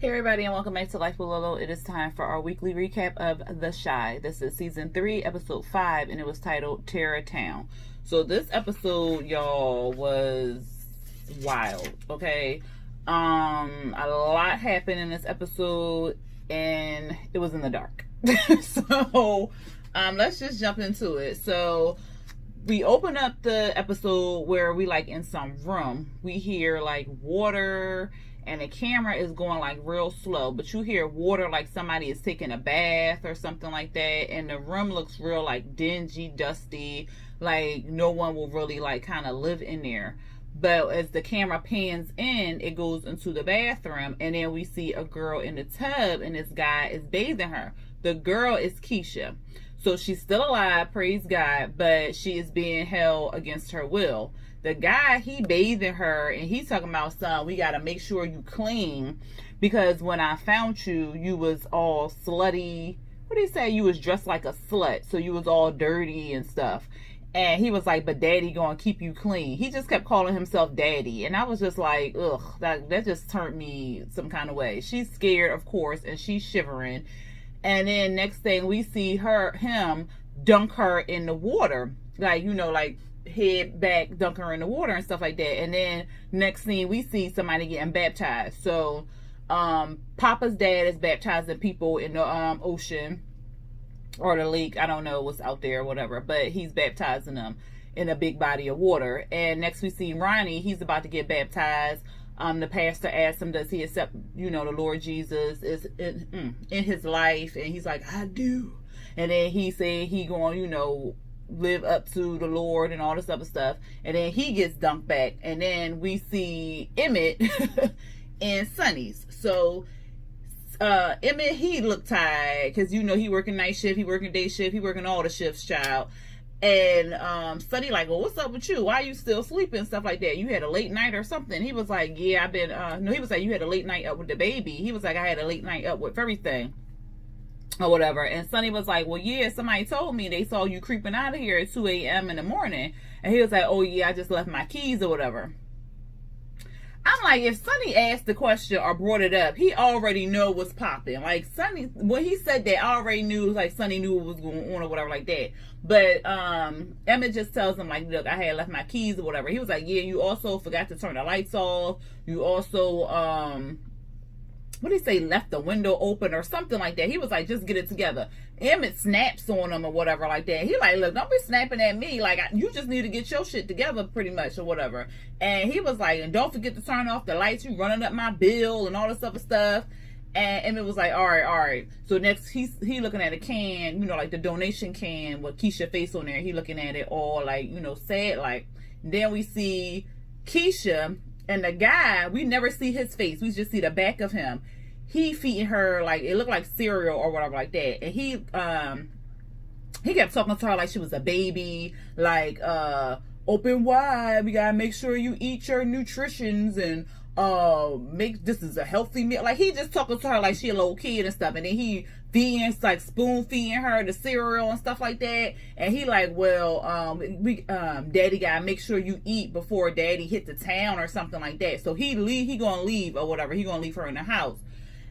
Hey everybody, and welcome back to Life with Lolo. It is time for our weekly recap of The Chi. This is season 3, episode 5, and it was titled Terror Town. So this episode, y'all, was wild. Okay, a lot happened in this episode, and it was in the dark. So, let's just jump into it. So, we open up the episode where we like in some room. We hear like water, and the camera is going like real slow, but you hear water like somebody is taking a bath or something like that, and the room looks real like dingy, dusty, like no one will really like kind of live in there. But as the camera pans in, it goes into the bathroom, and then we see a girl in the tub, and this guy is bathing her. The girl is Keisha. So she's still alive, praise God, but she is being held against her will. The guy, he bathing her, and he's talking about, son, we got to make sure you clean, because when I found you, you was all slutty. What did he say? You was dressed like a slut, so you was all dirty and stuff. And he was like, but daddy gonna keep you clean. He just kept calling himself daddy. And I was just like, ugh, that just turned me some kind of way. She's scared, of course, and she's shivering. And then next thing we see him dunk her in the water. Like, you know, like head back, dunk her in the water and stuff like that. And then next thing we see somebody getting baptized. So Papa's dad is baptizing people in the ocean or the lake. I don't know what's out there or whatever, but he's baptizing them in a big body of water. And next we see Ronnie, he's about to get baptized. The pastor asked him, does he accept, you know, the Lord Jesus is in his life? And he's like, I do. And then he said he going, you know, live up to the Lord and all this other stuff. And then he gets dunked back. And then we see Emmett and Sonny's. So Emmett, he looked tired because, you know, he working night shift, he working day shift, he working all the shifts, child. And Sonny like, well, what's up with you? Why are you still sleeping? Stuff like that. You had a late night or something? He was like, yeah, I've been, no, he was like, you had a late night up with the baby. He was like, I had a late night up with everything or whatever. And Sonny was like, well, yeah, somebody told me they saw you creeping out of here at 2 a.m. in the morning. And he was like, oh yeah, I just left my keys or whatever. I'm like, if Sonny asked the question or brought it up, he already know what's popping. Like, Sonny, when he said that, I already knew, like, Sonny knew what was going on or whatever like that. But Emmett just tells him, like, look, I had left my keys or whatever. He was like, yeah, you also forgot to turn the lights off. You also, what did he say, left the window open or something like that. He was like, just get it together. Emmett snaps on him or whatever like that. He like, look, don't be snapping at me. Like, you just need to get your shit together pretty much or whatever. And he was like, and don't forget to turn off the lights. You running up my bill and all this other stuff. And Emmett was like, all right. So next, he looking at a can, you know, like the donation can with Keisha face on there. He looking at it all like, you know, sad. Like, then we see Keisha and the guy, we never see his face. We just see the back of him. He feeding her, like, it looked like cereal or whatever like that. And he kept talking to her like she was a baby, like, open wide, we gotta make sure you eat your nutritions and make this is a healthy meal. Like, he just talking to her like she a little kid and stuff. And then he feeding, like, spoon feeding her the cereal and stuff like that. And he like, well, daddy gotta make sure you eat before daddy hit the town or something like that. So he gonna leave or whatever. He gonna leave her in the house.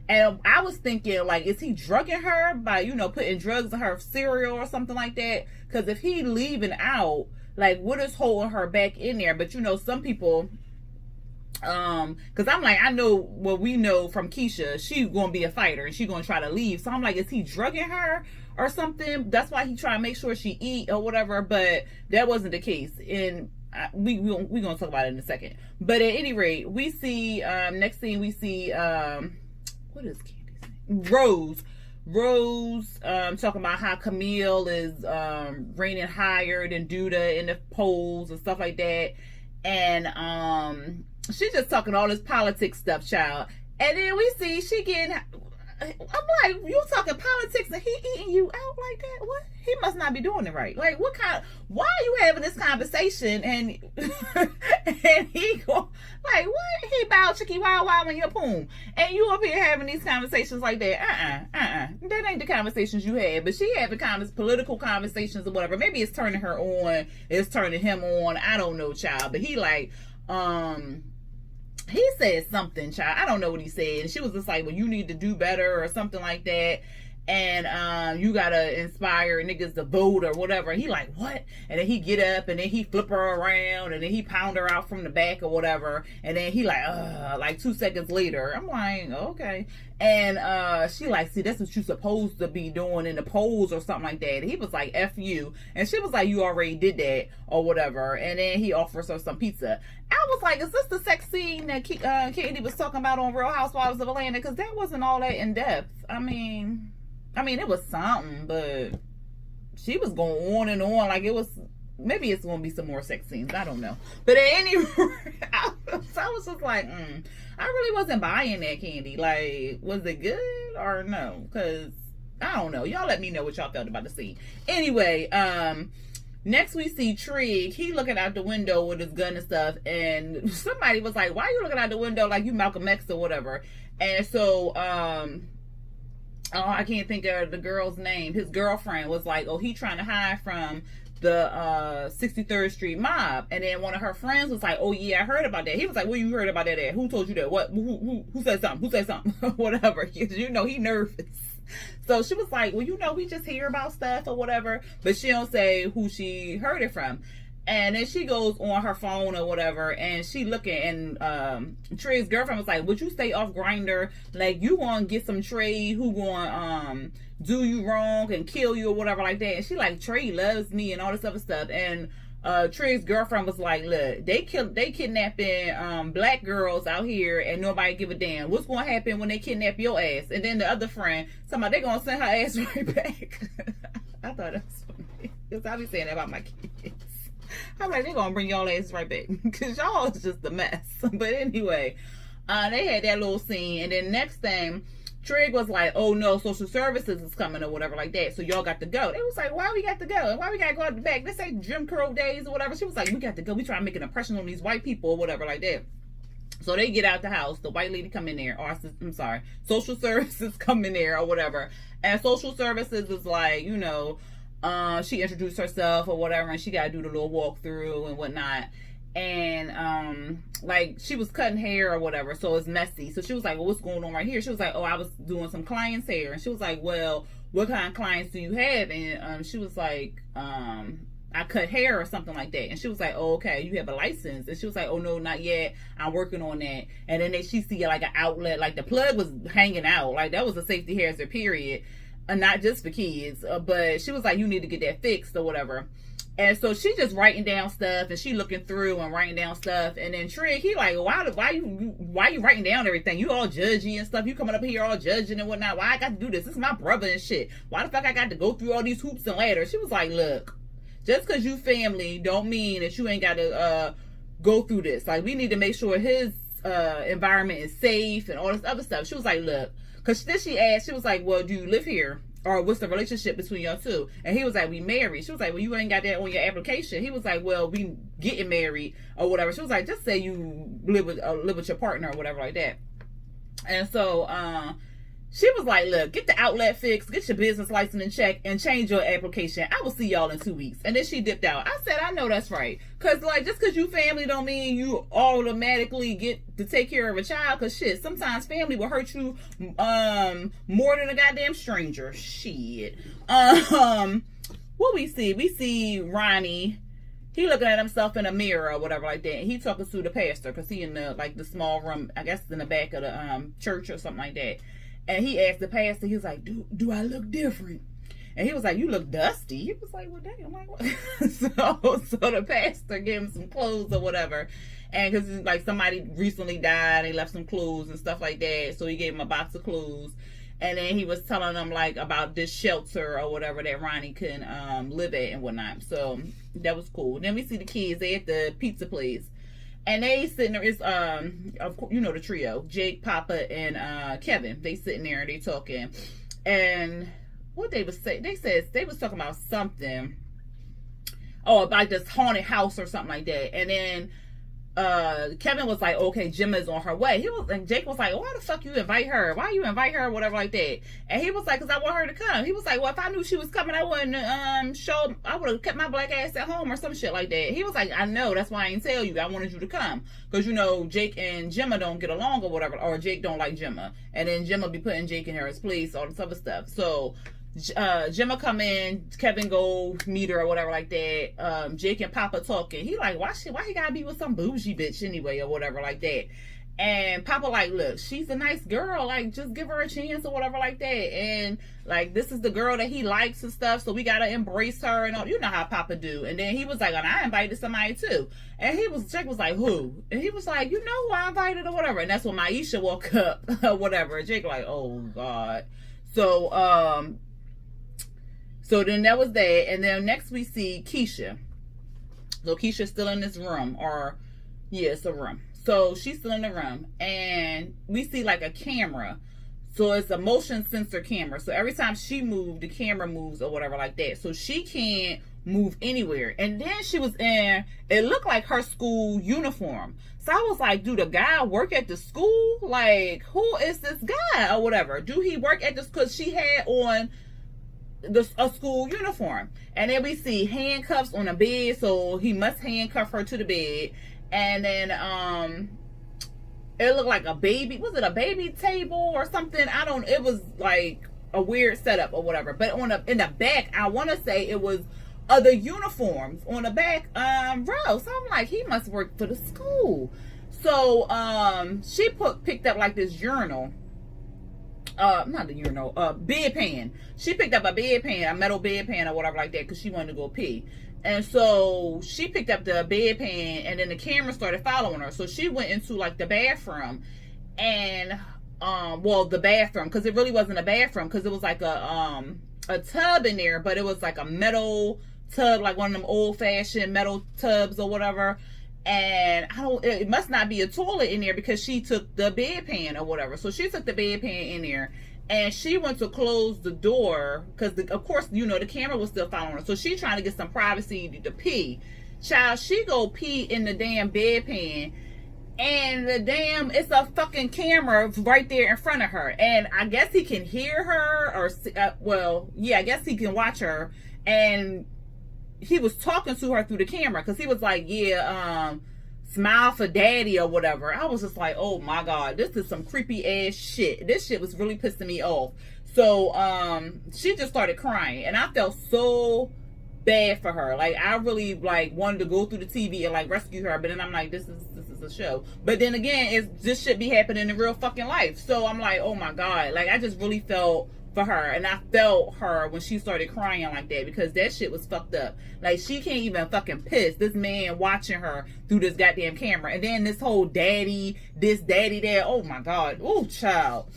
And I was thinking, like, is he drugging her by, you know, putting drugs in her cereal or something like that? Because if he leaving out, like, what is holding her back in there? But, you know, some people, because I'm like, I know what we know from Keisha, she's going to be a fighter and she's going to try to leave. So I'm like, is he drugging her or something? That's why he trying to make sure she eat or whatever. But that wasn't the case. And we're going to talk about it in a second. But at any rate, we see, next thing we see, what is Candy's name? Rose talking about how Camille is reigning higher than Duda in the polls and stuff like that. And she's just talking all this politics stuff, child. And then we see she getting, I'm like, you talking politics and he eating you out like that? What? He must not be doing it right. Like, what kind, why are you having this conversation? And and he go, like, what? He bow chicky wow wow in your poom. And you up here having these conversations like that. That ain't the conversations you had. But she having political conversations or whatever. Maybe it's turning her on. It's turning him on. I don't know, child. But he like, he said something, child. I don't know what he said. And she was just like, well, you need to do better or something like that. And you gotta inspire niggas to vote or whatever. And he like, what? And then he get up and then he flip her around and then he pound her out from the back or whatever. And then he like 2 seconds later, I'm like, okay. And she like, see, that's what you supposed to be doing in the polls or something like that. And he was like, F you. And she was like, you already did that or whatever. And then he offers her some pizza. I was like, is this the sex scene that Katie was talking about on Real Housewives of Atlanta? Because that wasn't all that in depth. I mean, it was something, but she was going on and on like it was. Maybe it's going to be some more sex scenes. I don't know. But at any rate, I was just like, I really wasn't buying that, Candy. Like, was it good or no? Because I don't know. Y'all let me know what y'all felt about the scene. Anyway, next we see Trig. He looking out the window with his gun and stuff. And somebody was like, why are you looking out the window like you Malcolm X or whatever? And so, I can't think of the girl's name. His girlfriend was like, oh, he trying to hide from the 63rd Street mob. And then one of her friends was like, oh yeah, I heard about that. He was like, well, you heard about that at? Who told you that? What? Who said something? Who said something? Whatever. Because you know he nervous. So she was like, well, you know, we just hear about stuff or whatever. But she don't say who she heard it from. And then she goes on her phone or whatever, and she looking, and Trey's girlfriend was like, would you stay off Grindr? Like, you gonna get some Trey who gonna do you wrong and kill you or whatever like that. And she like, Trey loves me and all this other stuff. And Trey's girlfriend was like, look, they kidnapping black girls out here and nobody give a damn. What's gonna happen when they kidnap your ass? And then the other friend, somebody, they gonna send her ass right back. I thought that was funny. Because I be saying that about my kids. I'm like, they're gonna bring y'all asses right back because y'all is just a mess. But anyway, they had that little scene, and then next thing, Trig was like, oh no, social services is coming or whatever like that, so y'all got to go. They was like, why we got to go? And why we gotta go out the back? This ain't Jim Crow days or whatever. She was like, we got to go. We try to make an impression on these white people or whatever like that. So they get out the house. The white lady come in there, or I'm sorry, social services come in there or whatever. And social services is like, you know, she introduced herself or whatever, and she got to do the little walkthrough and whatnot. And like she was cutting hair or whatever, so it's messy. So she was like, well, what's going on right here? She was like, oh, I was doing some clients' hair. And she was like, well, what kind of clients do you have? And she was like, I cut hair or something like that. And she was like, oh, okay, you have a license? And she was like, oh no, not yet, I'm working on that. And then she see like an outlet, like the plug was hanging out, like that was a safety hazard, period. Not just for kids, but she was like, you need to get that fixed or whatever. And so she just writing down stuff, and she looking through and writing down stuff. And then Trig, he like, why you writing down everything? You all judgy and stuff. You coming up here all judging and whatnot. Why I got to do this? This is my brother and shit. Why the fuck I got to go through all these hoops and ladders? She was like, look, just because you family don't mean that you ain't got to go through this. Like, we need to make sure his environment is safe and all this other stuff. She was like, look, because then she asked, she was like, well, do you live here? Or what's the relationship between y'all two? And he was like, we married. She was like, well, you ain't got that on your application. He was like, well, we getting married or whatever. She was like, just say you live with your partner or whatever like that. And so she was like, look, get the outlet fixed, get your business license in check, and change your application. I will see y'all in 2 weeks. And then she dipped out. I said, I know that's right. Because, like, just because you family don't mean you automatically get to take care of a child. Because, shit, sometimes family will hurt you more than a goddamn stranger. Shit. What we see? We see Ronnie. He looking at himself in a mirror or whatever like that. And he talking to the pastor because he in the, like, the small room, I guess in the back of the church or something like that. And he asked the pastor, he was like, do I look different? And he was like, you look dusty. He was like, well, damn, like, what? so the pastor gave him some clothes or whatever. And because, like, somebody recently died, they left some clothes and stuff like that. So he gave him a box of clothes. And then he was telling them, like, about this shelter or whatever that Ronnie can live at and whatnot. So that was cool. Then we see the kids. They at the pizza place. And they sitting there, it's, of course, you know the trio, Jake, Papa, and Kevin. They sitting there and they talking. And what they was saying, they was talking about something. Oh, about this haunted house or something like that. And then Kevin was like, okay, Gemma's on her way. And Jake was like, why the fuck you invite her? Why you invite her? Whatever like that. And he was like, cause I want her to come. He was like, well, if I knew she was coming, I wouldn't, I would have kept my black ass at home or some shit like that. He was like, I know, that's why I didn't tell you. I wanted you to come. Cause you know, Jake and Gemma don't get along or whatever, or Jake don't like Gemma. And then Gemma be putting Jake in her place, all this other stuff. So, Gemma come in, Kevin go meet her or whatever like that. Jake and Papa talking. He like, why he gotta be with some bougie bitch anyway or whatever like that. And Papa like, look, she's a nice girl, like just give her a chance or whatever like that. And like, this is the girl that he likes and stuff, so we gotta embrace her and all. You know how Papa do. And then he was like, and I invited somebody too. And Jake was like, who? And he was like, you know who I invited or whatever. And that's when Maisha woke up or whatever. And Jake like, oh God. So then that was that. And then next we see Keisha. So Keisha's still in this room, or yeah, it's a room. So she's still in the room, and we see like a camera. So it's a motion sensor camera. So every time she moves, the camera moves or whatever like that. So she can't move anywhere. And then she was in, it looked like her school uniform. So I was like, do the guy work at the school? Like, who is this guy or whatever? Do he work at this? Because she had on a school uniform. And then we see handcuffs on a bed, so he must handcuff her to the bed. And then it looked like a baby, was it a baby table or something? It was like a weird setup or whatever. But in the back, I want to say it was other uniforms on the back row. So I'm like, he must work for the school. So she picked up like this urinal. Not the urinal, bedpan. She picked up a bedpan, a metal bedpan or whatever like that, because she wanted to go pee. And so she picked up the bedpan, and then the camera started following her. So she went into like the bathroom, and the bathroom, because it really wasn't a bathroom, because it was like a tub in there, but it was like a metal tub, like one of them old-fashioned metal tubs or whatever. And it must not be a toilet in there, because she took the bedpan or whatever. So she took the bedpan in there, and she went to close the door, because of course, you know, the camera was still following her. So she trying to get some privacy to pee. Child, she go pee in the damn bedpan, and it's a fucking camera right there in front of her. And I guess he can hear her, or I guess he can watch her. And he was talking to her through the camera, because he was like, smile for daddy or whatever. I was just like, oh my God, this is some creepy ass shit. This shit was really pissing me off. So she just started crying, and I felt so bad for her. Like, I really like wanted to go through the TV and like rescue her, but then I'm like, this is a show. But then again, this should be happening in real fucking life. So I'm like, oh my God, like I just really felt for her. And I felt her when she started crying like that, because that shit was fucked up. Like, she can't even fucking piss. This man watching her through this goddamn camera. And then this whole daddy that. Oh my God. Oh, child.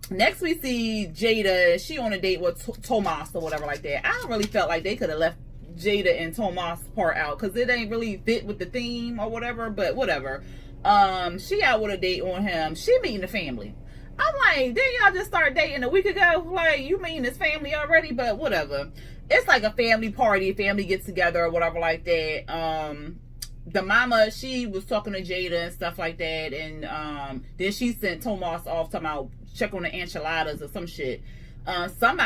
Next we see Jada. She on a date with Tomas or whatever like that. I really felt like they could have left Jada and Tomas part out, because it ain't really fit with the theme or whatever. But whatever. She out with a date on him. She meeting the family. I'm like, didn't y'all just start dating a week ago? Like, you mean this family already? But whatever. It's like a family party, family gets together or whatever like that. The mama, she was talking to Jada and stuff like that. And then she sent Tomas off talking about check on the enchiladas or some shit. Some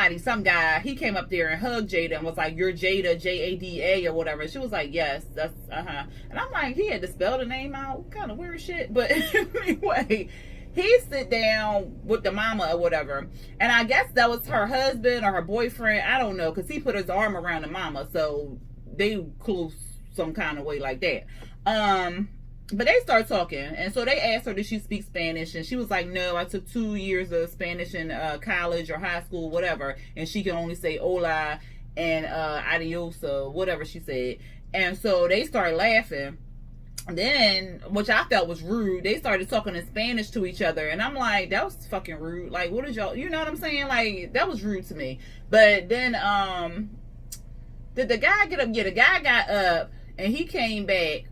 guy, he came up there and hugged Jada and was like, you're Jada, Jada or whatever. And she was like, yes, that's, And I'm like, he had to spell the name out. Kind of weird shit. But anyway, he sit down with the mama or whatever, and I guess that was her husband or her boyfriend, I don't know, because he put his arm around the mama, so they close some kind of way like that. But they start talking, and so they asked her, did she speak Spanish? And she was like, no, I took 2 years of Spanish in college or high school, whatever, and she can only say hola and adios or whatever she said. And so they started laughing. Then, which I felt was rude, they started talking in Spanish to each other, and I'm like, that was fucking rude. Like, what did y'all, you know what I'm saying? Like, that was rude to me. But then did the guy get up? Yeah, the guy got up and he came back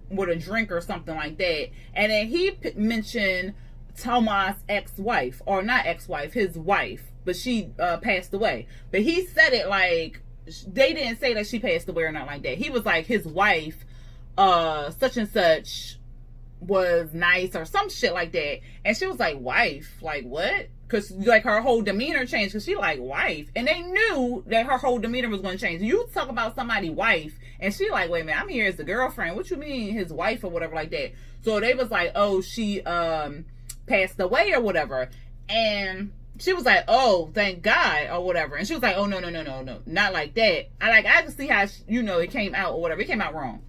with a drink or something like that, and then he mentioned Tomas' ex-wife, or not ex-wife, his wife, but she passed away. But he said it like they didn't say that she passed away or not like that. He was like, his wife such and such was nice or some shit like that. And she was like, wife? Like, what? Because, like, her whole demeanor changed because she like, wife. And they knew that her whole demeanor was going to change. You talk about somebody's wife, and she like, wait a minute, I'm here as the girlfriend. What you mean his wife or whatever like that? So they was like, oh, she passed away or whatever. And she was like, oh, thank God or whatever. And she was like, oh, no, not like that. I can see how, it came out or whatever. It came out wrong.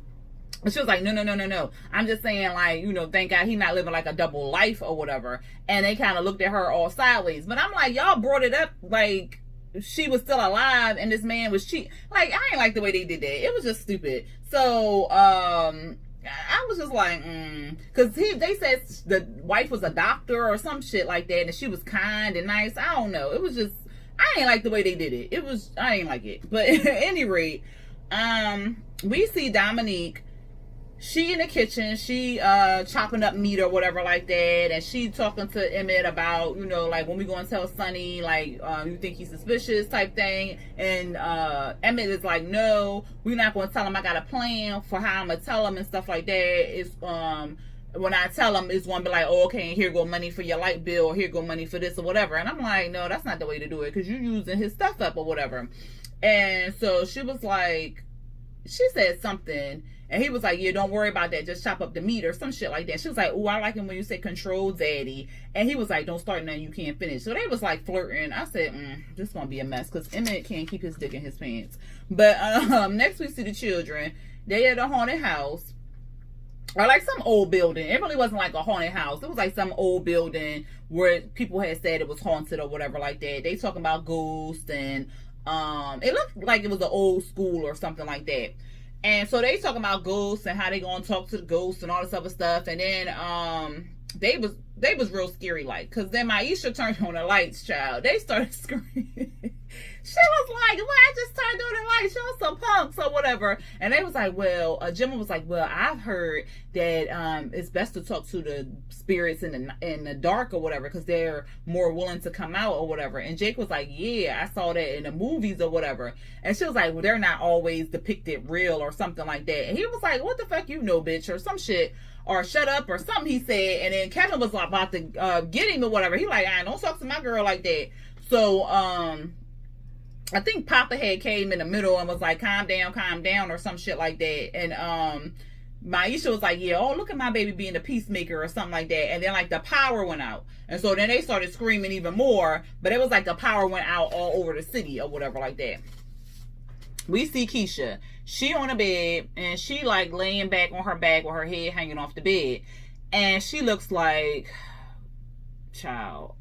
And she was like, no. I'm just saying, like, thank God he's not living like a double life or whatever. And they kind of looked at her all sideways. But I'm like, y'all brought it up like she was still alive and this man was cheating. Like, I ain't like the way they did that. It was just stupid. So, I was just like, because they said the wife was a doctor or some shit like that, and she was kind and nice. I don't know. It was just, I ain't like the way they did it. I ain't like it. But at any rate, we see Dominique. She in the kitchen, she chopping up meat or whatever like that, and she talking to Emmett about, like, when we going to tell Sonny, like, you think he's suspicious type thing. And Emmett is like, no, we're not going to tell him. I got a plan for how I'm going to tell him and stuff like that. It's when I tell him, it's going to be like, oh, okay, here go money for your light bill, or here go money for this or whatever. And I'm like, no, that's not the way to do it, because you're using his stuff up or whatever. And so she was like, she said something, and he was like, yeah, don't worry about that, just chop up the meat or some shit like that. She was like, oh, I like him when you say control daddy. And he was like, don't start nothing you can't finish. So they was like flirting. I said, this gonna be a mess, because Emmett can't keep his dick in his pants. But next we see the children. They at a haunted house, or like some old building. It really wasn't like a haunted house. It was like some old building where people had said it was haunted or whatever like that. They talking about ghosts, and it looked like it was an old school or something like that. And so they talking about ghosts and how they gonna talk to the ghosts and all this other stuff. And then they was real scary, like, because then Maisha turned on the lights, child. They started screaming. She was like, well, I just turned on the lights, y'all some punks or whatever. And they was like, well, Gemma was like, well, I've heard that it's best to talk to the spirits in the dark or whatever, because they're more willing to come out or whatever. And Jake was like, yeah, I saw that in the movies or whatever. And she was like, well, they're not always depicted real or something like that. And he was like, what the fuck bitch, or some shit, or shut up or something he said. And then Kevin was like about to get him or whatever. He like, I don't talk to my girl like that. So I think Papa had came in the middle and was like, calm down or some shit like that. And Maisha was like, yeah, oh, look at my baby being the peacemaker or something like that. And then like the power went out. And so then they started screaming even more. But it was like the power went out all over the city or whatever like that. We see Keisha. She on a bed, and she like laying back on her back with her head hanging off the bed. And she looks like, child.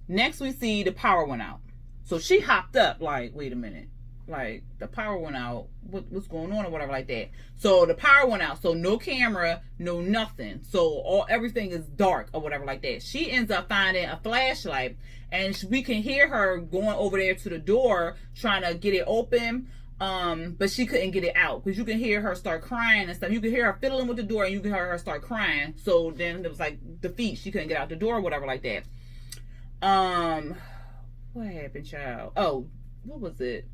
Next we see the power went out. So she hopped up like, wait a minute. Like, the power went out. What's going on or whatever like that. So the power went out. So no camera, no nothing. So everything is dark or whatever like that. She ends up finding a flashlight, and we can hear her going over there to the door trying to get it open. But she couldn't get it out, because you can hear her start crying and stuff. You can hear her fiddling with the door, and you can hear her start crying. So then it was like defeat. She couldn't get out the door or whatever like that. What happened, child? Oh, what was it?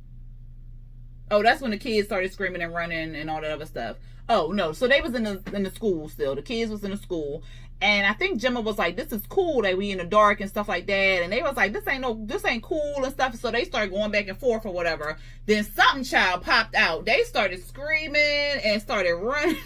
Oh, that's when the kids started screaming and running and all that other stuff. Oh no, so they was in the school still. The kids was in the school, and I think Gemma was like, "This is cool that we in the dark and stuff like that." And they was like, "This ain't cool and stuff." So they started going back and forth or whatever. Then something child popped out. They started screaming and started running.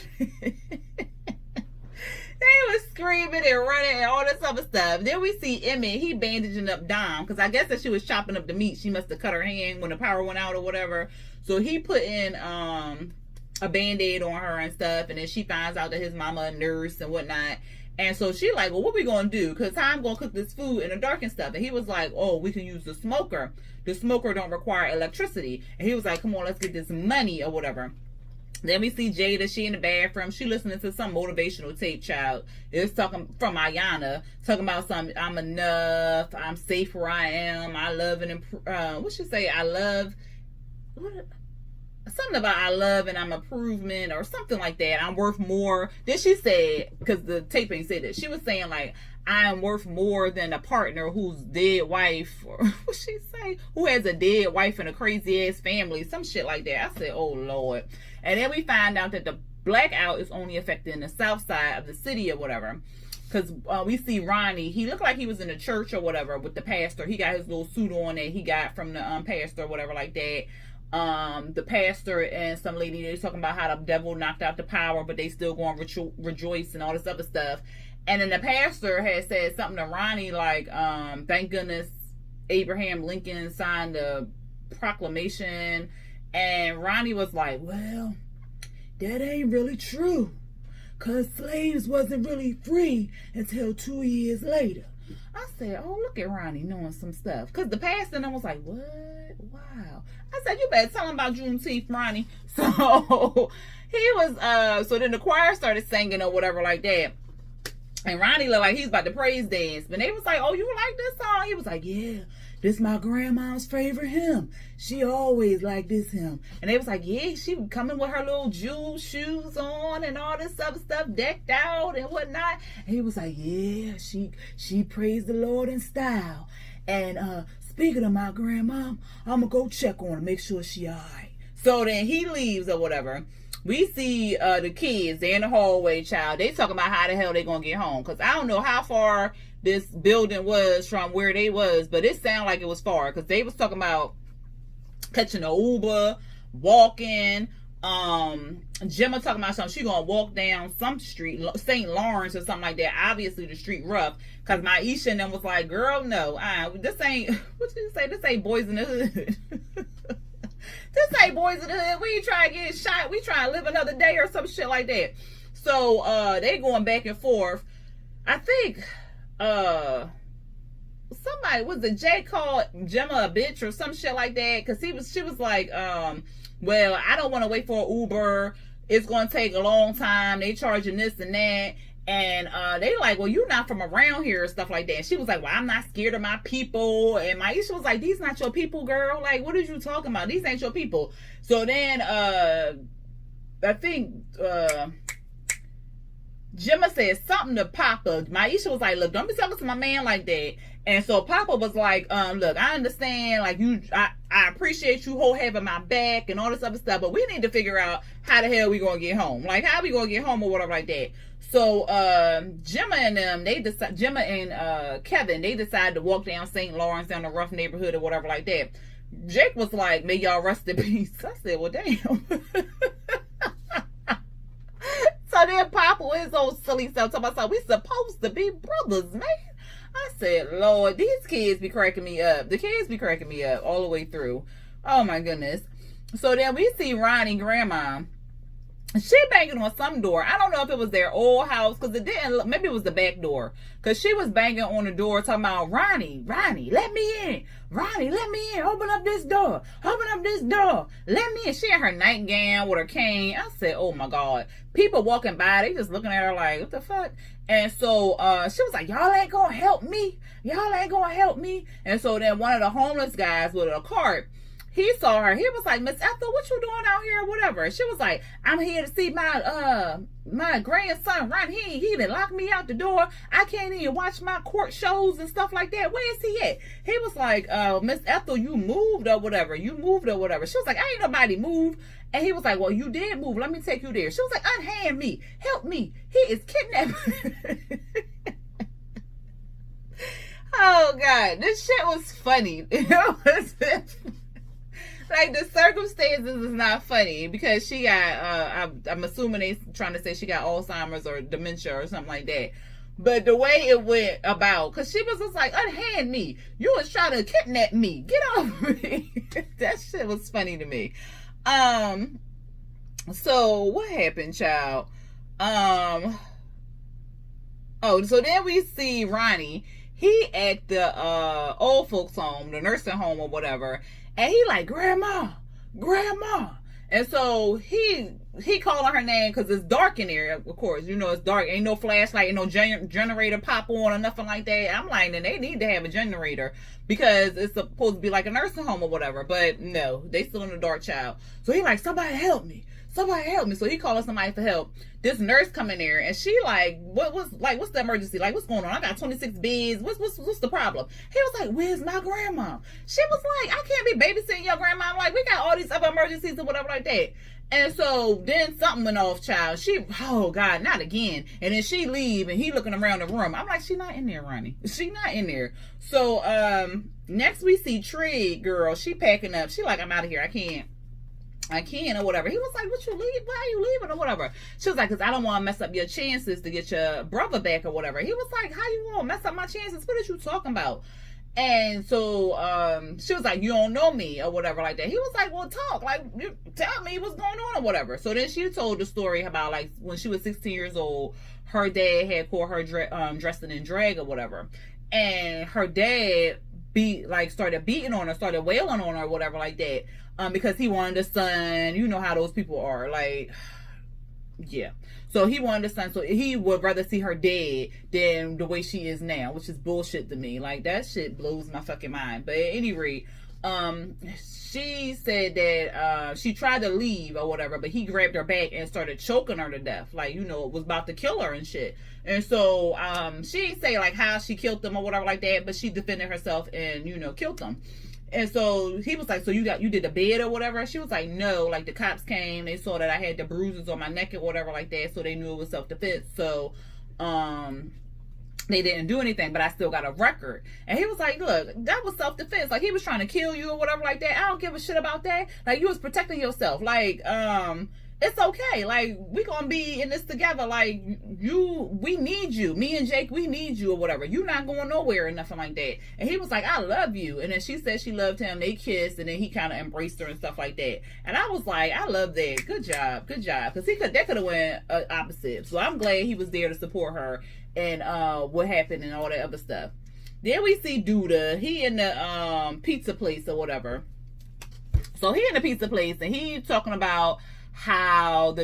They was screaming and running and all this other stuff. Then we see Emmett. He bandaging up Dom, because I guess that she was chopping up the meat. She must have cut her hand when the power went out or whatever. So he put in a band-aid on her and stuff. And then she finds out that his mama a nurse and whatnot. And so she like, well, what we gonna do? Because how I'm gonna cook this food in the dark and stuff. And he was like, oh, we can use the smoker. The smoker don't require electricity. And he was like, come on, let's get this money or whatever. Then we see Jada. She in the bathroom. She listening to some motivational tape, child. It's talking from Ayana, talking about some, I'm enough, I'm safe where I am, I love and what she say? I love, what? something about I love and I'm improvement or something like that. I'm worth more. Then she said, because the taping said that, she was saying like, I am worth more than a partner whose dead wife, or what she say, who has a dead wife and a crazy ass family, some shit like that. I said, oh Lord. And then we find out that the blackout is only affecting the south side of the city or whatever. Because we see Ronnie, he looked like he was in a church or whatever with the pastor. He got his little suit on that he got from the pastor or whatever like that. The pastor and some lady, they're talking about how the devil knocked out the power, but they still going to rejoice and all this other stuff. And then the pastor had said something to Ronnie like, thank goodness Abraham Lincoln signed the proclamation. And Ronnie was like, well, that ain't really true, because slaves wasn't really free until 2 years later. I said, oh, look at Ronnie knowing some stuff. Because the pastor was like, what? Wow. I said, you better tell him about Juneteenth, Ronnie. So he was, so then the choir started singing or whatever like that. And Ronnie looked like he's about to praise dance. But they was like, oh, you like this song? He was like, yeah, this my grandma's favorite hymn. She always liked this hymn. And they was like, yeah, she would come in with her little jewel shoes on and all this other stuff decked out and whatnot. And he was like, yeah, she praised the Lord in style. And speaking of my grandma, I'm going to go check on her, make sure she all right. So then he leaves or whatever. We see the kids, they're in the hallway, child. They talking about how the hell they gonna get home. Because I don't know how far this building was from where they was, but it sounded like it was far. Because they was talking about catching an Uber, walking. Gemma talking about something. She gonna walk down some street, St. Lawrence or something like that. Obviously the street rough. Because Maisha and them was like, girl, no. This ain't, what did you say? This ain't Boys in the Hood. This ain't Boys in the Hood. We ain't trying to get shot. We trying to live another day or some shit like that. So they going back and forth. I think somebody, was it Jay called Gemma a bitch or some shit like that? Because she was like, well, I don't want to wait for an Uber. It's gonna take a long time. They charging this and that. And they like, well, you're not from around here or stuff like that. And she was like, well, I'm not scared of my people. And Maisha was like, these not your people, girl. Like, what are you talking about? These ain't your people. So then I think Gemma said something to Papa. Maisha was like, look, don't be talking to my man like that. And so Papa was like, look, I understand, like, I appreciate you having my back and all this other stuff, but we need to figure out how the hell we gonna get home. Like, how we gonna get home or whatever like that. So Gemma and them, Gemma and Kevin, they decided to walk down St. Lawrence, down the rough neighborhood or whatever like that. Jake was like, may y'all rest in peace. I said, well, damn. So then Papa is old silly stuff talking about, we supposed to be brothers, man. I said, Lord, these kids be cracking me up. The kids be cracking me up all the way through. Oh my goodness. So then we see Ronnie grandma. She banging on some door. I don't know if it was their old house, because it didn't look, maybe it was the back door. Because she was banging on the door talking about, Ronnie, let me in. Ronnie, let me in. Open up this door. Open up this door. Let me in. She in her nightgown with her cane. I said, oh my God. People walking by, they just looking at her like, what the fuck? And so she was like, y'all ain't gonna help me. Y'all ain't gonna help me. And so then one of the homeless guys with a cart, he saw her. He was like, Miss Ethel, what you doing out here or whatever? She was like, I'm here to see my grandson, Ron. He done locked me out the door. I can't even watch my court shows and stuff like that. Where is he at? He was like, Miss Ethel, you moved or whatever. You moved or whatever. She was like, I ain't nobody moved. And he was like, well, you did move. Let me take you there. She was like, unhand me. Help me. He is kidnapping. Oh, God. This shit was funny. Like, the circumstances is not funny because she got, I'm assuming they trying to say she got Alzheimer's or dementia or something like that. But the way it went about, because she was just like, unhand me. You was trying to kidnap me. Get off me. That shit was funny to me. So what happened, child? Oh, so then we see Ronnie. He at the old folks home, the nursing home or whatever. And he like, Grandma. And so he calling her name because it's dark in there. Of course, you know it's dark. Ain't no flashlight, ain't no generator pop on or nothing like that. I'm like, then they need to have a generator because it's supposed to be like a nursing home or whatever. But no, they still in the dark, child. So he like, somebody help me. Somebody help me. So he calling somebody for help. This nurse come in there and she like, what's the emergency? Like, what's going on? I got 26 beds. What's the problem? He was like, where's my grandma? She was like, I can't be babysitting your grandma. I'm like, we got all these other emergencies or whatever like that. And so then something went off, child. She, oh God, not again. And then she leave and he looking around the room. I'm like, she not in there, Ronnie. She not in there. So next we see Trig, girl. She packing up. She like, I'm out of here. I can't or whatever. He was like, what you leave? Why are you leaving or whatever? She was like, because I don't want to mess up your chances to get your brother back or whatever. He was like, how you want to mess up my chances? What are you talking about? And so she was like, you don't know me or whatever like that. He was like, well, talk. Like, you tell me what's going on or whatever. So then she told the story about like when she was 16 years old, her dad had caught her dressing in drag or whatever. And her dad started beating on her, started wailing on her or whatever like that. Because he wanted a son. You know how those people are. Like, yeah. So he wanted a son. So he would rather see her dead than the way she is now, which is bullshit to me. Like, that shit blows my fucking mind. But at any rate, she said that she tried to leave or whatever, but he grabbed her back and started choking her to death. Like, you know, it was about to kill her and shit. And so she didn't say like how she killed them or whatever like that, but she defended herself and, you know, killed them. And so he was like, so you did the bed or whatever? She was like, no. Like, the cops came, they saw that I had the bruises on my neck or whatever like that, so they knew it was self-defense. So they didn't do anything, but I still got a record. And he was like, look, that was self-defense. Like, he was trying to kill you or whatever like that. I don't give a shit about that. Like, you was protecting yourself. Like, it's okay. Like, we gonna be in this together. Like, we need you. Me and Jake, we need you or whatever. You not going nowhere or nothing like that. And he was like, I love you. And then she said she loved him. They kissed, and then he kind of embraced her and stuff like that. And I was like, I love that. Good job. Good job. Because that could have went opposite. So I'm glad he was there to support her and what happened and all that other stuff. Then we see Duda. He in the pizza place or whatever. So he in the pizza place, and he talking about how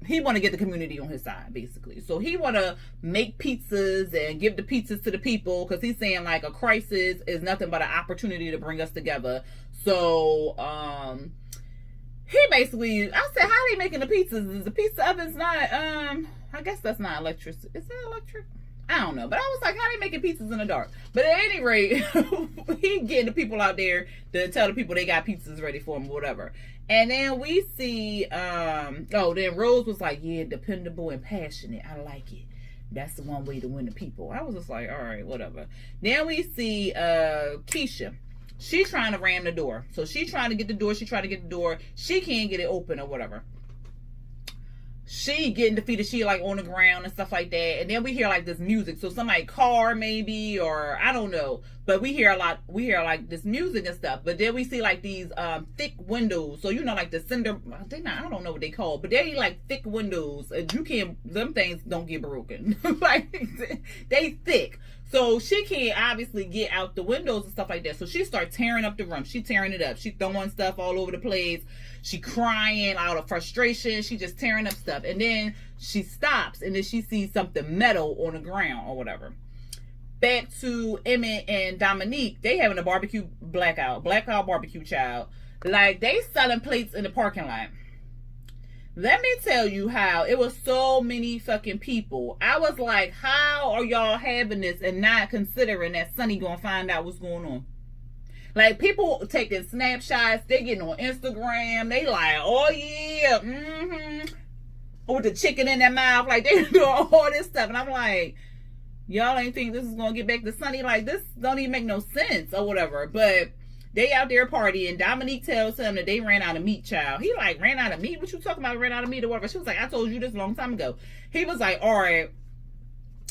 he want to get the community on his side, basically. So he want to make pizzas and give the pizzas to the people, because he's saying like a crisis is nothing but an opportunity to bring us together. So he basically, I said, how are they making the pizzas? Is the pizza ovens not I guess that's not electric. Is that electric? I don't know. But I was like, how they making pizzas in the dark? But at any rate, he getting the people out there to tell the people they got pizzas ready for them or whatever. And then we see, then Rose was like, yeah, dependable and passionate. I like it. That's the one way to win the people. I was just like, all right, whatever. Then we see Keisha. She's trying to ram the door. So she's trying to get the door. She tried to get the door. She can't get it open or whatever. She getting defeated. She like on the ground and stuff like that. And then we hear like this music. So somebody car maybe, or I don't know. But we hear like this music and stuff. But then we see like these thick windows. So you know, like the cinder. I don't know what they call, but they like thick windows. You can't. Them things don't get broken. Like they thick. So she can't obviously get out the windows and stuff like that. So she starts tearing up the room. She tearing it up. She throwing stuff all over the place. She crying out of frustration. She just tearing up stuff. And then she stops, and then she sees something metal on the ground or whatever. Back to Emmett and Dominique. They having a barbecue blackout barbecue, child. Like, they selling plates in the parking lot. Let me tell you how it was so many fucking people. I was like, how are y'all having this and not considering that Sonny gonna find out what's going on? Like, people taking snapshots, they getting on Instagram, they like, oh yeah, with the chicken in their mouth, like they doing all this stuff. And I'm like, y'all ain't think this is gonna get back to Sonny? Like, this don't even make no sense or whatever. But they out there partying. Dominique tells him that they ran out of meat, child. He like, ran out of meat? What you talking about, ran out of meat or whatever? She was like, I told you this a long time ago. He was like, all right,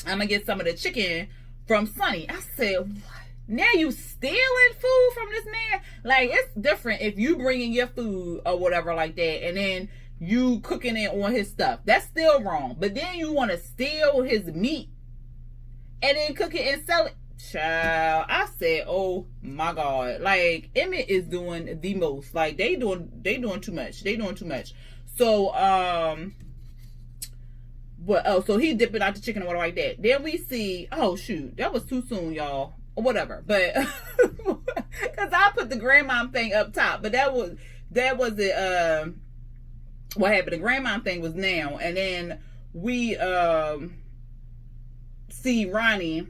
I'm gonna get some of the chicken from Sonny. I said, what? Now you stealing food from this man? Like, it's different if you bringing your food or whatever like that, and then you cooking it on his stuff. That's still wrong. But then you want to steal his meat and then cook it and sell it. Child, I said, oh my God, like Emmett is doing the most. Like they doing too much. They doing too much. So so he dipping out the chicken and water like that. Then we see, oh shoot, that was too soon, y'all. Or whatever. But because I put the grandmom thing up top, but that was it. What happened? The grandmom thing was now, and then we see Ronnie.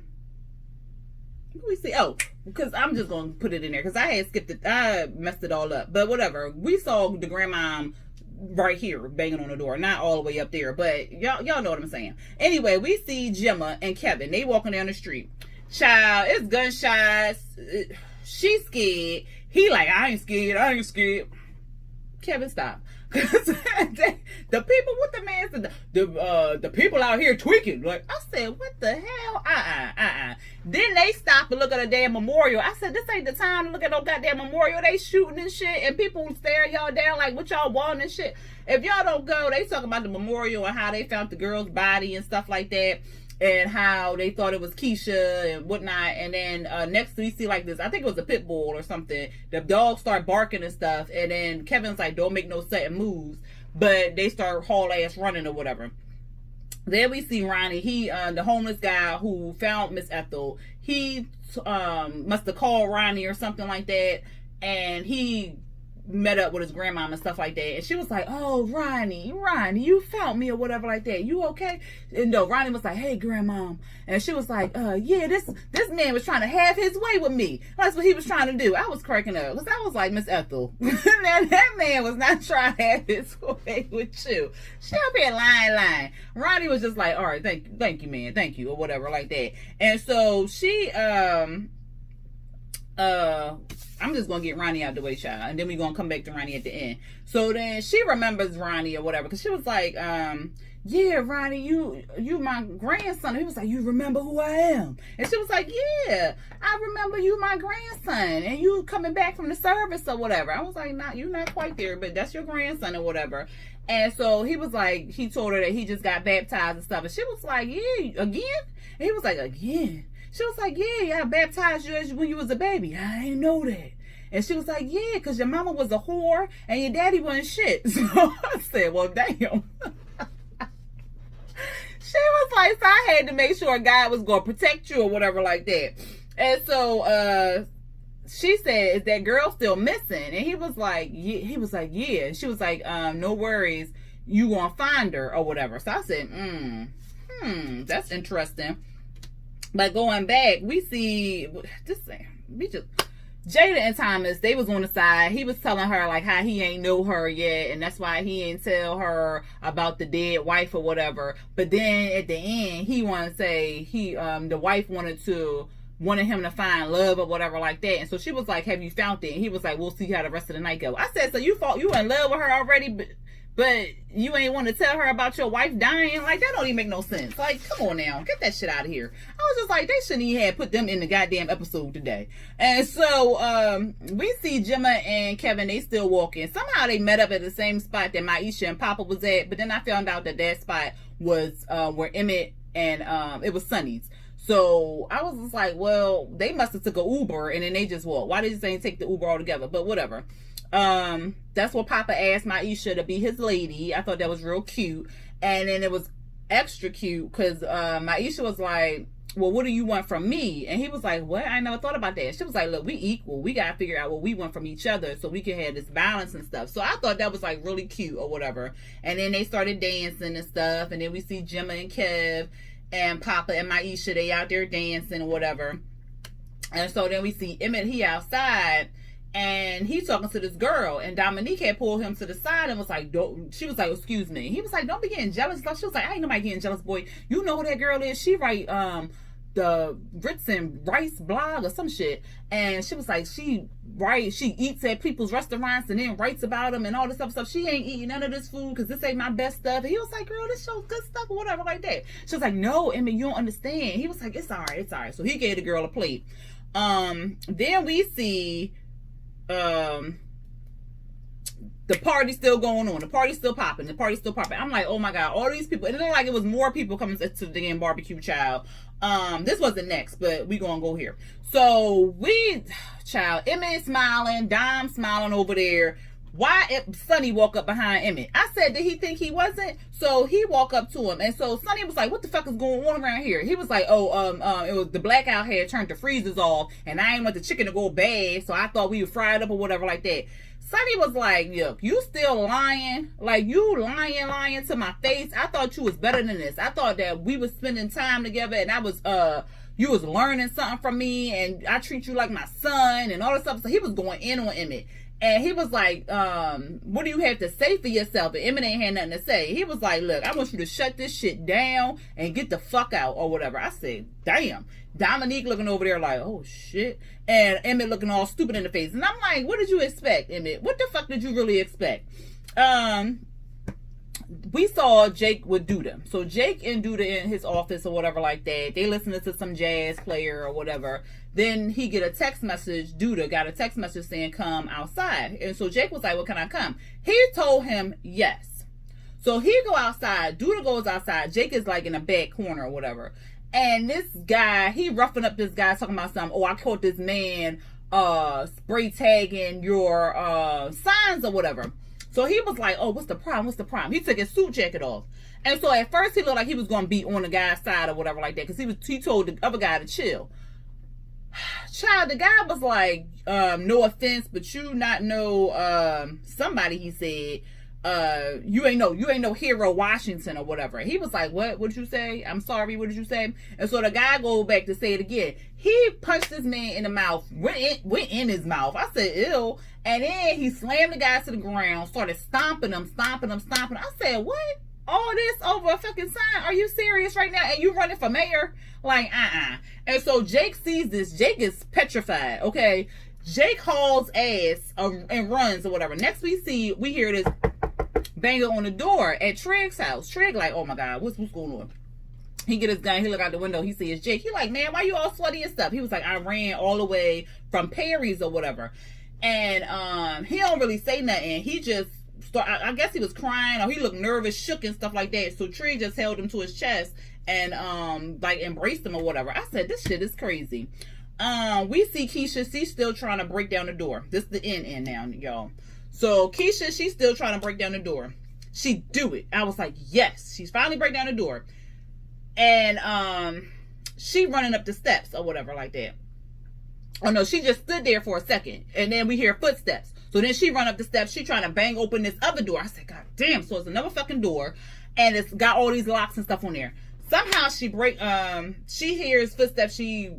We see, oh, because I'm just gonna put it in there because I had skipped it. I messed it all up, but whatever. We saw the grandmom right here banging on the door, not all the way up there, but y'all know what I'm saying. Anyway, we see Gemma and Kevin. They walking down the street. Child, it's gunshots. She's scared. He like, I ain't scared. Kevin, stop. The people, what the man said, the people out here tweaking. Like, I said, what the hell? Then they stop and look at a damn memorial. I said, this ain't the time to look at no goddamn memorial. They shooting and shit, and people staring y'all down like what y'all want and shit. If y'all don't go, they talking about the memorial and how they found the girl's body and stuff like that, and how they thought it was Keisha and whatnot. And then next we see like this, I think it was a pit bull or something. The dogs start barking and stuff, and then Kevin's like, don't make no sudden moves, but they start haul ass running or whatever. Then we see Ronnie. He, the homeless guy who found Miss Ethel, he must have called Ronnie or something like that, and he met up with his grandma and stuff like that, and she was like, oh, Ronnie, you found me or whatever like that, you okay? And no, Ronnie was like, hey, grandma, and she was like, yeah, this man was trying to have his way with me. That's what he was trying to do. I was cracking up because I was like, Miss Ethel, that man was not trying to have his way with you. She up here lying. Ronnie was just like, all right, thank you, man, thank you, or whatever like that. And so she I'm just gonna get Ronnie out the way, child, and then we're gonna come back to Ronnie at the end. So then she remembers Ronnie or whatever, because she was like, yeah, Ronnie, you my grandson. He was like, you remember who I am? And she was like, yeah, I remember you my grandson, and you coming back from the service or whatever. I was like, you're not quite there, but that's your grandson or whatever. And so he was like, he told her that he just got baptized and stuff, and she was like, yeah, again? And he was like, again? She was like, yeah, I baptized you when you was a baby. I didn't know that. And she was like, yeah, because your mama was a whore and your daddy wasn't shit. So I said, well, damn. She was like, so I had to make sure God was going to protect you or whatever like that. And so she said, is that girl still missing? And he was like, yeah. And she was like, no worries, you going to find her or whatever. So I said, that's interesting. But going back, we see this thing. Jada and Thomas, they was on the side. He was telling her like how he ain't know her yet, and that's why he ain't tell her about the dead wife or whatever. But then at the end, he wanted to say the wife wanted him to find love or whatever like that. And so she was like, have you found it? And he was like, we'll see how the rest of the night go. I said, so you in love with her already, but you ain't want to tell her about your wife dying? Like, that don't even make no sense. Like, come on now. Get that shit out of here. I was just like, they shouldn't even have put them in the goddamn episode today. And so, we see Gemma and Kevin, they still walking. Somehow they met up at the same spot that Maisha and Papa was at. But then I found out that spot was where Emmett and it was Sonny's. So I was just like, well, they must have took an Uber and then they just walked. Why did you say take the Uber altogether? But whatever. That's what Papa asked Maisha to be his lady. I thought that was real cute. And then it was extra cute because Maisha was like, well, what do you want from me? And he was like, what? I never thought about that. She was like, look, we equal. We got to figure out what we want from each other so we can have this balance and stuff. So I thought that was like really cute or whatever. And then they started dancing and stuff. And then we see Gemma and Kev and Papa and Maisha, they out there dancing or whatever. And so then we see Emmett, he outside. And he's talking to this girl, and Dominique had pulled him to the side and was like, don't, she was like, excuse me. He was like, don't be getting jealous. She was like, I ain't nobody getting jealous, boy. You know who that girl is? She write the Ritz and Rice blog or some shit. And she was like, she eats at people's restaurants and then writes about them and all this stuff. She ain't eating none of this food because this ain't my best stuff. And he was like, girl, this show's good stuff or whatever like that. She was like, no, Emmett, you don't understand. He was like, it's all right. So he gave the girl a plate. Then we see the party's still going on. The party's still popping. I'm like, oh my God, all these people. And it looked like it was more people coming to the damn barbecue, child. This wasn't next, but we gonna go here. So Emmett smiling, Dom smiling over there. Why Sonny walk up behind Emmett? I said, did he think he wasn't? So he walked up to him, and so Sonny was like, what the fuck is going on around here? He was like, it was the blackout had turned the freezers off, and I ain't want the chicken to go bad, so I thought we would fry it up or whatever like that. Sonny was like, look, you still lying? Like, you lying to my face? I thought you was better than this. I thought that we was spending time together, and I was, you was learning something from me, and I treat you like my son, and all this stuff. So he was going in on Emmett. And he was like, what do you have to say for yourself? And Emmett ain't had nothing to say. He was like, look, I want you to shut this shit down and get the fuck out or whatever. I said, damn. Dominique looking over there like, oh shit. And Emmett looking all stupid in the face. And I'm like, what did you expect, Emmett? What the fuck did you really expect? We saw Jake with Duda. So Jake and Duda in his office or whatever like that. They listening to some jazz player or whatever. Then he get a text message. Duda got a text message saying come outside. And so Jake was like, well, can I come? He told him yes. So he go outside. Duda goes outside. Jake is like in a back corner or whatever. And this guy, he roughing up this guy talking about something. Oh, I caught this man spray tagging your signs or whatever. So he was like, oh, what's the problem? What's the problem? He took his suit jacket off. And so at first he looked like he was going to be on the guy's side or whatever like that. Because he told the other guy to chill. Child, the guy was like, no offense, but you not know somebody, he said. You ain't no Hero Washington or whatever. He was like, what did you say? I'm sorry, what did you say? And so the guy go back to say it again. He punched this man in the mouth, went in his mouth. I said, ew. And then he slammed the guy to the ground, started stomping him. I said, what? All this over a fucking sign? Are you serious right now? And you running for mayor? Like, And so Jake sees this. Jake is petrified, okay? Jake hauls ass and runs or whatever. Next we hear this banger on the door at Trig's house. Trig like, oh my God, what's going on? He get his gun, he look out the window, he sees Jake. He like, man, why you all sweaty and stuff? He was like, I ran all the way from Perry's or whatever. And he don't really say nothing. He just I guess he was crying or he looked nervous, shook and stuff like that. So Trig just held him to his chest and like embraced him or whatever. I said, this shit is crazy. We see Keisha, she's still trying to break down the door. This is the end now, y'all. So Keisha, she's still trying to break down the door. She do it. I was like, yes. She's finally break down the door. And she running up the steps or whatever like that. Oh no, she just stood there for a second. And then we hear footsteps. So then she run up the steps. She trying to bang open this other door. I said, God damn. So it's another fucking door. And it's got all these locks and stuff on there. Somehow she hears footsteps. She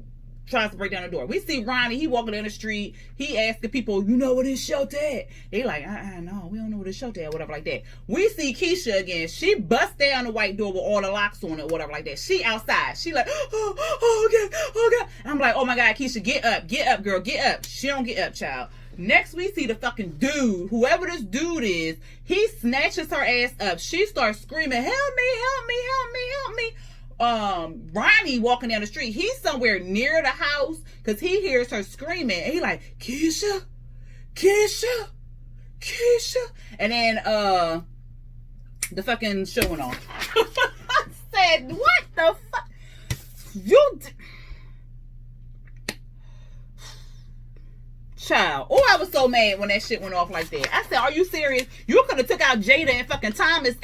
tries to break down the door. We see Ronnie, he walking down the street. He asking people, you know where this shelter at? They like, no, we don't know where this shelter at, whatever like that. We see Keisha again. She busts down the white door with all the locks on it, whatever like that. She outside. She like, oh God. And I'm like, oh my God, Keisha, get up, girl, get up. She don't get up, child. Next, we see the fucking dude, whoever this dude is, he snatches her ass up. She starts screaming, help me. Ronnie walking down the street, he's somewhere near the house because he hears her screaming and he like, Keisha. And then the fucking show went on. I said, what the fuck? Child. Oh, I was so mad when that shit went off like that. I said, are you serious? You could have took out Jada and fucking Thomas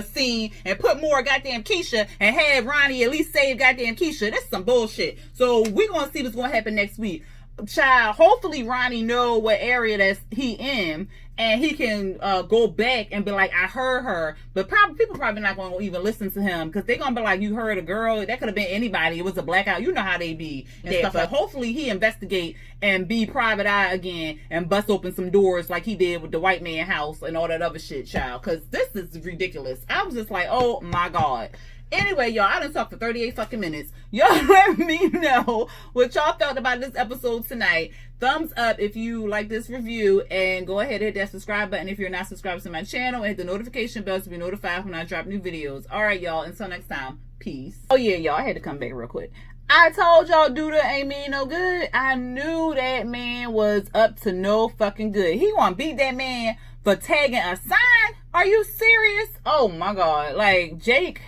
scene and put more goddamn Keisha and had Ronnie at least save goddamn Keisha. That's some bullshit. So we gonna see what's gonna happen next week. Child, hopefully Ronnie know what area that's he in and he can go back and be like, I heard her. But people probably not going to even listen to him because they're going to be like, you heard a girl. That could have been anybody. It was a blackout. You know how they be and stuff. But hopefully he investigate and be private eye again and bust open some doors like he did with the white man house and all that other shit, child. Because this is ridiculous. I was just like, oh my God. Anyway, y'all, I done talked for 38 fucking minutes. Y'all let me know what y'all felt about this episode tonight. Thumbs up if you like this review, and go ahead and hit that subscribe button if you're not subscribed to my channel, and hit the notification bell to be notified when I drop new videos. All right, y'all, until next time, peace. Oh yeah, y'all, I had to come back real quick. I told y'all Duda ain't mean no good. I knew that man was up to no fucking good. He want to beat that man for tagging a sign? Are you serious? Oh my God. Like, Jake,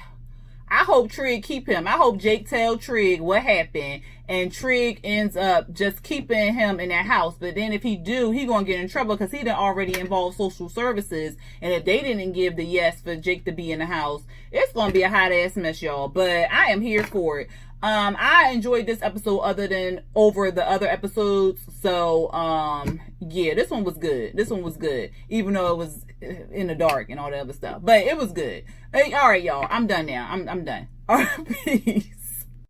I hope Trig keep him. I hope Jake tell Trig what happened, and Trig ends up just keeping him in that house. But then if he do, he gonna get in trouble because he done already involved social services, and if they didn't give the yes for Jake to be in the house, it's gonna be a hot ass mess, y'all. But I am here for it. I enjoyed this episode other than over the other episodes. So, yeah, this one was good. This one was good. Even though it was in the dark and all the other stuff. But it was good. Hey, all right, y'all. I'm done now. I'm done. All right, peace.